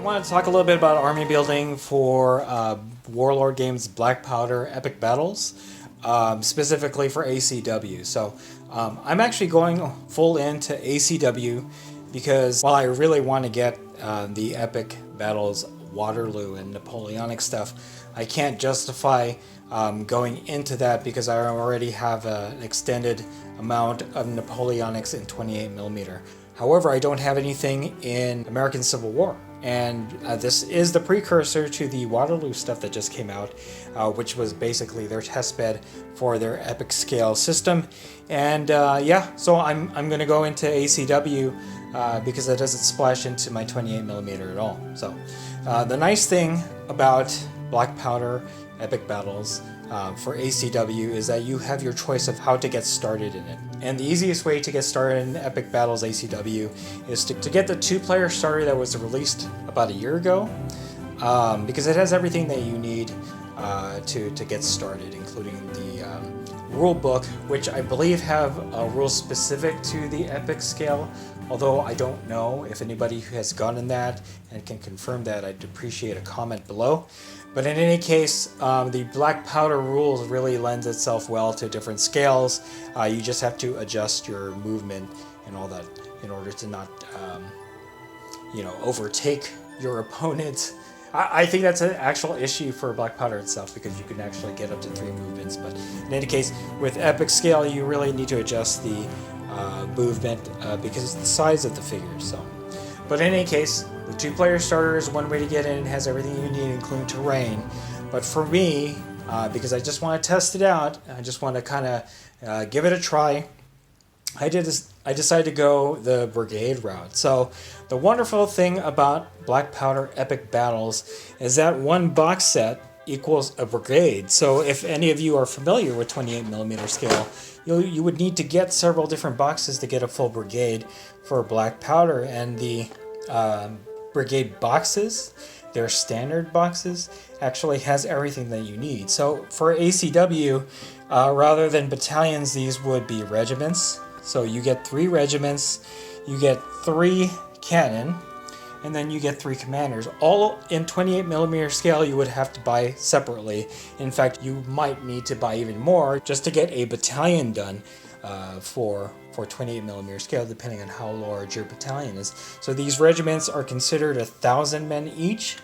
wanted to talk a little bit about army building for Warlord Games Black Powder Epic Battles, specifically for ACW. So I'm actually going full into ACW because while I really want to get the Epic Battles Waterloo and Napoleonic stuff, I can't justify going into that because I already have an extended amount of Napoleonics in 28mm. However, I don't have anything in American Civil War. And this is the precursor to the Waterloo stuff that just came out, which was basically their testbed for their epic scale system. And yeah, so I'm going to go into ACW because that doesn't splash into my 28mm at all. So the nice thing about Black Powder Epic Battles for ACW is that you have your choice of how to get started in it. And the easiest way to get started in Epic Battles ACW is to get the 2-player starter that was released about a year ago, because it has everything that you need to get started, including the rule book, which I believe have rules specific to the epic scale, although I don't know. If anybody who has gotten that and can confirm that, I'd appreciate a comment below. But in any case, the Black Powder rules really lends itself well to different scales. You just have to adjust your movement and all that in order to not, overtake your opponent. I think that's an actual issue for Black Powder itself because you can actually get up to 3 movements. But in any case, with Epic Scale, you really need to adjust the movement because of the size of the figures. So, but in any case, the 2-player starter is one way to get in. It has everything you need, including terrain. But for me, because I just want to test it out, I just want to kind of give it a try, I decided to go the brigade route. So the wonderful thing about Black Powder Epic Battles is that one box set equals a brigade. So if any of you are familiar with 28mm scale, you would need to get several different boxes to get a full brigade for Black Powder. And the brigade boxes, their standard boxes, actually has everything that you need. So for ACW, rather than battalions, these would be regiments. So you get 3 regiments, you get 3 cannon, and then you get 3 commanders. All in 28mm scale you would have to buy separately. In fact, you might need to buy even more just to get a battalion done for 28mm scale, depending on how large your battalion is. So these regiments are considered 1,000 men each,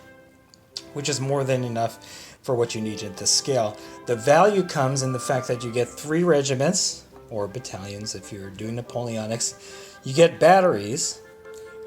which is more than enough for what you need at this scale. The value comes in the fact that you get 3 regiments, or battalions if you're doing Napoleonics, you get batteries,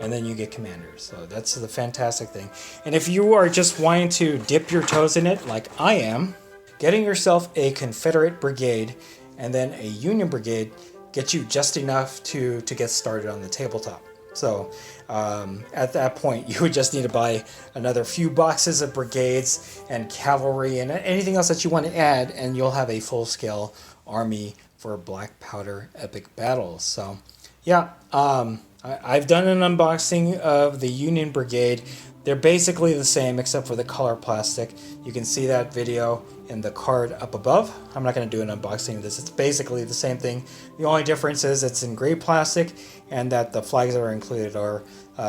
and then you get commanders. So that's the fantastic thing. And if you are just wanting to dip your toes in it like I am, getting yourself a Confederate brigade and then a Union brigade gets you just enough to get started on the tabletop. So at that point, you would just need to buy another few boxes of brigades and cavalry and anything else that you want to add, and you'll have a full-scale army for Black Powder Epic Battles. So yeah, I've done an unboxing of the Union Brigade. They're basically the same except for the color plastic. You can see that video in the card up above. I'm not going to do an unboxing of this. It's basically the same thing. The only difference is it's in gray plastic and that the flags that are included are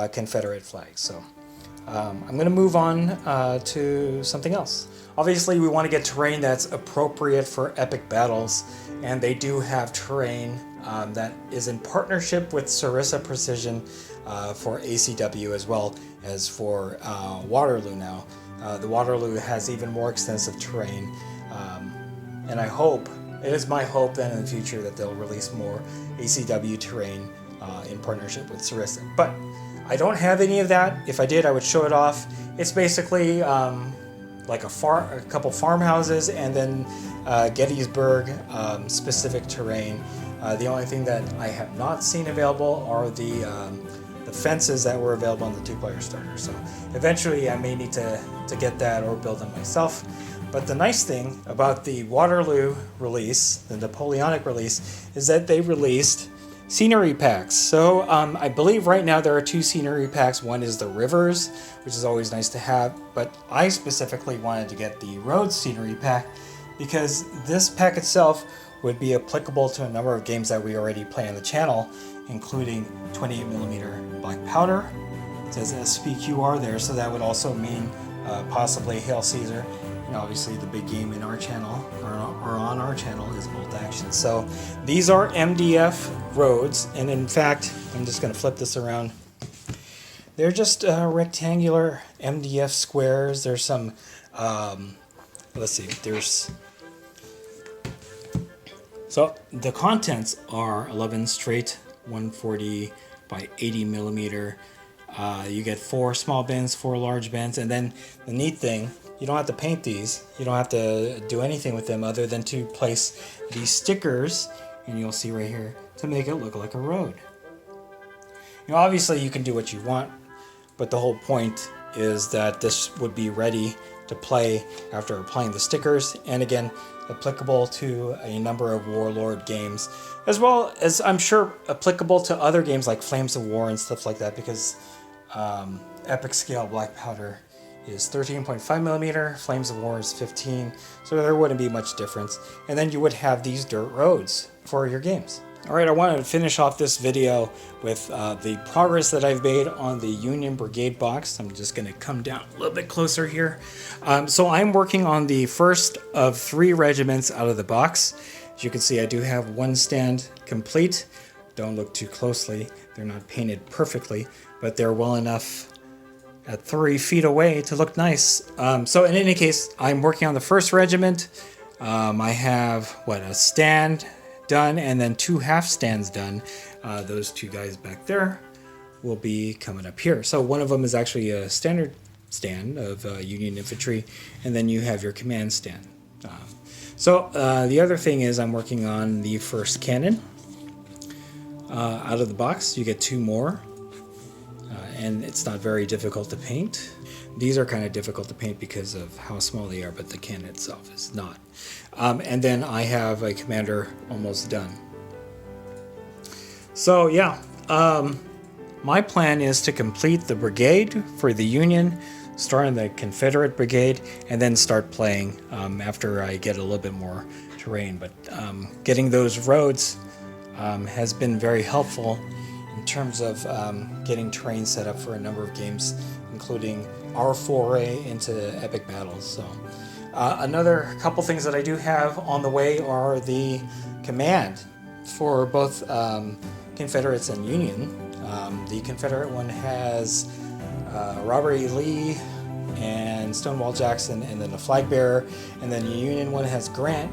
Confederate flags. So I'm going to move on to something else. Obviously, we want to get terrain that's appropriate for epic battles, and they do have terrain that is in partnership with Sarissa Precision for ACW as well as for Waterloo now. The Waterloo has even more extensive terrain, and it is my hope that in the future that they'll release more ACW terrain in partnership with Sarissa. But I don't have any of that. If I did, I would show it off. It's basically like a couple farmhouses and then Gettysburg specific terrain. The only thing that I have not seen available are the fences that were available on the 2-player starter. So eventually I may need to get that or build them myself. But the nice thing about the Waterloo release, the Napoleonic release, is that they released scenery packs. So I believe right now there are 2 scenery packs. One is the rivers, which is always nice to have, but I specifically wanted to get the road scenery pack because this pack itself would be applicable to a number of games that we already play on the channel, including 28mm Black Powder, It says SPQR there, so that would also mean possibly Hail Caesar. And obviously the big game in our channel, or on our channel, is Bolt Action. So these are MDF roads, and in fact, I'm just going to flip this around. They're just rectangular MDF squares. There's some, let's see, so the contents are 11 straight 140 by 80 millimeter. You get 4 small bins, 4 large bins, and then the neat thing, you don't have to paint these. You don't have to do anything with them other than to place these stickers, and you'll see right here, to make it look like a road. You know, obviously you can do what you want, but the whole point is that this would be ready to play after applying the stickers, and again, applicable to a number of Warlord games, as well as I'm sure applicable to other games like Flames of War and stuff like that, because epic scale black powder is 13.5 millimeter, Flames of War is 15, so there wouldn't be much difference. And then you would have these dirt roads for your games. Alright, I wanted to finish off this video with the progress that I've made on the Union Brigade box. I'm just going to come down a little bit closer here. So I'm working on the first of 3 regiments out of the box. As you can see, I do have 1 stand complete. Don't look too closely. They're not painted perfectly, but they're well enough at 3 feet away to look nice. So in any case, I'm working on the first regiment. I have, a stand done, and then 2 half stands done. Those 2 guys back there will be coming up here. So one of them is actually a standard stand of Union infantry, and then you have your command stand. So the other thing is I'm working on the first cannon. Out of the box, you get 2 more, and it's not very difficult to paint. These are kind of difficult to paint because of how small they are, but the cannon itself is not. And then I have a commander almost done. So yeah, my plan is to complete the brigade for the Union, start in the Confederate brigade, and then start playing after I get a little bit more terrain. But getting those roads has been very helpful in terms of getting terrain set up for a number of games, including our foray into epic battles. So another couple things that I do have on the way are the command for both Confederates and Union. The Confederate one has Robert E. Lee and Stonewall Jackson, and then a flag bearer, and then the Union one has Grant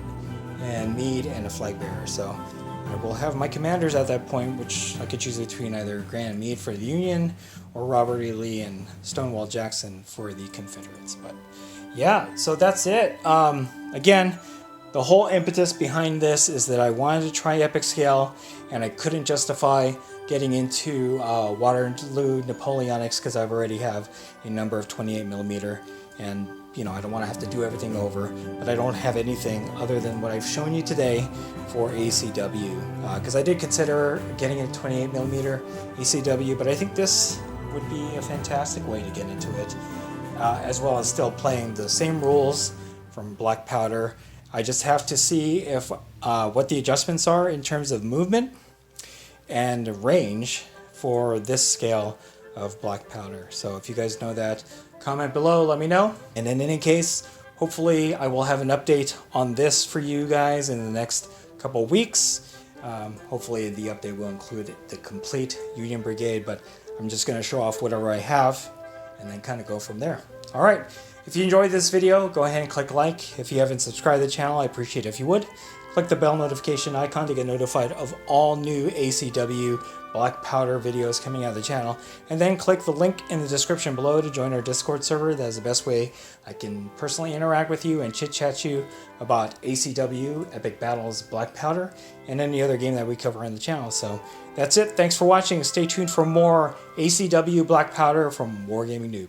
and Meade and a flag bearer. So I will have my commanders at that point, which I could choose between either Grant and Meade for the Union or Robert E. Lee and Stonewall Jackson for the Confederates. But yeah, so that's it. Again, the whole impetus behind this is that I wanted to try epic scale, and I couldn't justify getting into Waterloo Napoleonics because I already have a number of 28 millimeter, and you know, I don't want to have to do everything over, but I don't have anything other than what I've shown you today for ACW, because I did consider getting a 28 millimeter ACW, but I think this would be a fantastic way to get into it, as well as still playing the same rules from black powder. I just have to see if what the adjustments are in terms of movement and range for this scale of black powder. So if you guys know that, comment below, let me know. And in any case, hopefully I will have an update on this for you guys in the next couple weeks. Hopefully the update will include the complete Union Brigade, but I'm just going to show off whatever I have and then kind of go from there. All right, if you enjoyed this video, go ahead and click like. If you haven't subscribed to the channel, I appreciate it if you would. Click the bell notification icon to get notified of all new ACW black powder videos coming out of the channel, and then click the link in the description below to join our Discord server. That is the best way I can personally interact with you and chit-chat you about ACW, Epic Battles, Black Powder, and any other game that we cover on the channel. So that's it. Thanks for watching. Stay tuned for more ACW Black Powder from WarGamingNewb.